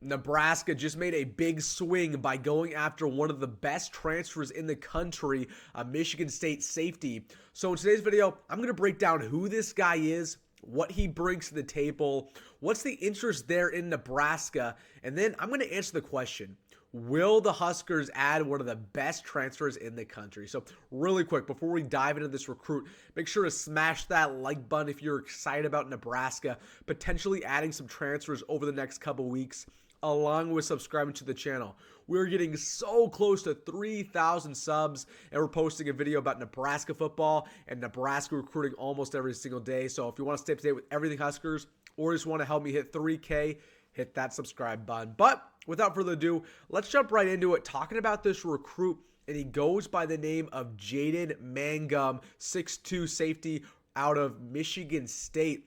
Nebraska just made a big swing by going after one of the best transfers in the country, a Michigan State safety. So in today's video, I'm going to break down who this guy is, what he brings to the table, what's the interest there in Nebraska, and then I'm going to answer the question, will the Huskers add one of the best transfers in the country? So really quick, before we dive into this recruit, make sure to smash that like button if you're excited about Nebraska, potentially adding some transfers over the next couple weeks, along with subscribing to the channel. We're getting so close to 3,000 subs, and we're posting a video about Nebraska football and Nebraska recruiting almost every single day. So if you want to stay up to date with everything Huskers, or just want to help me hit 3K, hit that subscribe button. But without further ado, let's jump right into it, talking about this recruit, and he goes by the name of Jaden Mangham, 6'2 safety out of Michigan State.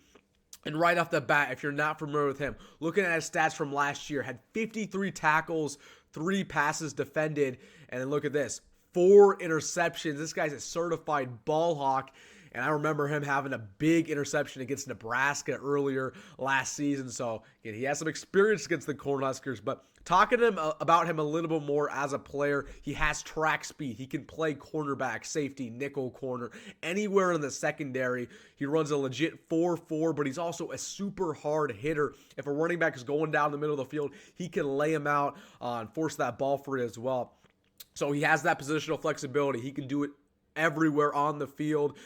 And right off the bat, if you're not familiar with him, looking at his stats from last year, had 53 tackles, 3 passes defended, and then look at this, 4 interceptions. This guy's a certified ball hawk, and I remember him having a big interception against Nebraska earlier last season. So again, he has some experience against the Cornhuskers, but talking to him about him a little bit more as a player, he has track speed. He can play cornerback, safety, nickel corner, anywhere in the secondary. He runs a legit 4-4, but he's also a super hard hitter. If a running back is going down the middle of the field, he can lay him out and force that ball free as well. So he has that positional flexibility. He can do it everywhere on the field.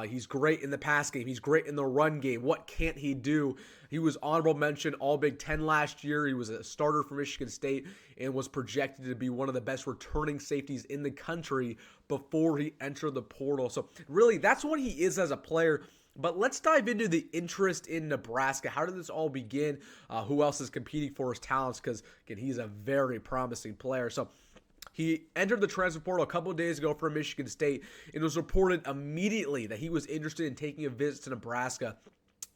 He's great in the pass game. He's great in the run game. What can't he do? He was honorable mention All Big Ten last year. He was a starter for Michigan State and was projected to be one of the best returning safeties in the country before he entered the portal. So really, that's what he is as a player. But let's dive into the interest in Nebraska. How did this all begin? Who else is competing for his talents? Because, again, he's a very promising player. So he entered the transfer portal a couple of days ago for Michigan State, and it was reported immediately that he was interested in taking a visit to Nebraska.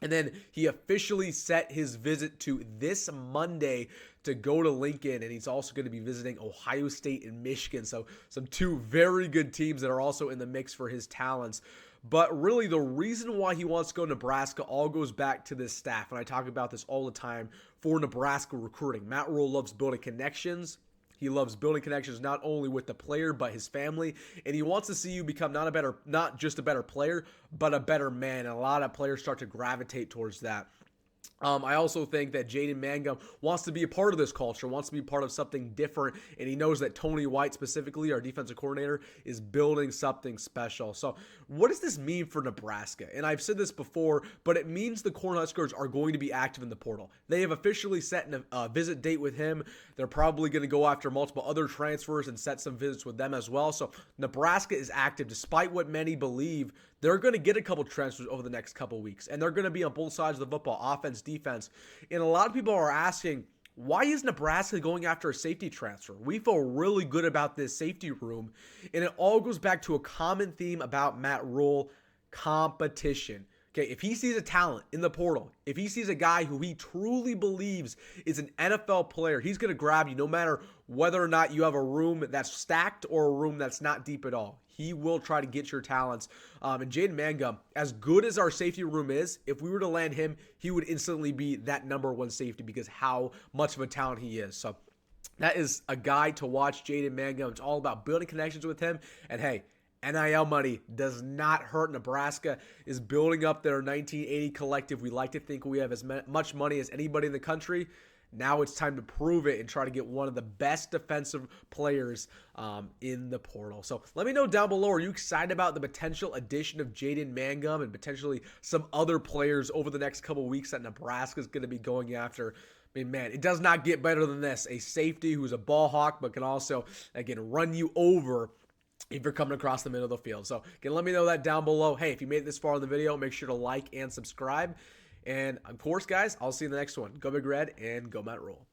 And then he officially set his visit to this Monday to go to Lincoln, and he's also going to be visiting Ohio State and Michigan. So some 2 very good teams that are also in the mix for his talents. But really, the reason why he wants to go to Nebraska all goes back to this staff, and I talk about this all the time for Nebraska recruiting. Matt Rhule loves building connections. He loves building connections not only with the player, but his family. And he wants to see you become not just a better player, but a better man. And a lot of players start to gravitate towards that. I also think that Jaden Mangham wants to be a part of this culture, wants to be part of something different, and he knows that Tony White, specifically our defensive coordinator, is building something special. So what does this mean for Nebraska? And I've said this before, but it means the Cornhuskers are going to be active in the portal. They have officially set a visit date with him. They're probably going to go after multiple other transfers and set some visits with them as well. So Nebraska is active, despite what many believe. They're going to get a couple transfers over the next couple weeks, and they're going to be on both sides of the football, offense, defense. And a lot of people are asking, why is Nebraska going after a safety transfer? We feel really good about this safety room, and it all goes back to a common theme about Matt Rhule: competition. Okay, if he sees a talent in the portal, if he sees a guy who he truly believes is an NFL player, he's going to grab you no matter whether or not you have a room that's stacked or a room that's not deep at all. He will try to get your talents. And Jaden Mangham, as good as our safety room is, if we were to land him, he would instantly be that #1 safety because how much of a talent he is. So that is a guy to watch, Jaden Mangham. It's all about building connections with him. And hey, NIL money does not hurt. Nebraska is building up their 1980 collective. We like to think we have as much money as anybody in the country. Now it's time to prove it and try to get one of the best defensive players in the portal. So let me know down below, are you excited about the potential addition of Jaden Mangham and potentially some other players over the next couple weeks that Nebraska is going to be going after? I mean, man, it does not get better than this. A safety who's a ball hawk but can also, again, run you over if you're coming across the middle of the field. So again, let me know that down below. Hey, if you made it this far in the video, make sure to like and subscribe. And of course, guys, I'll see you in the next one. Go Big Red and go Matt Rhule.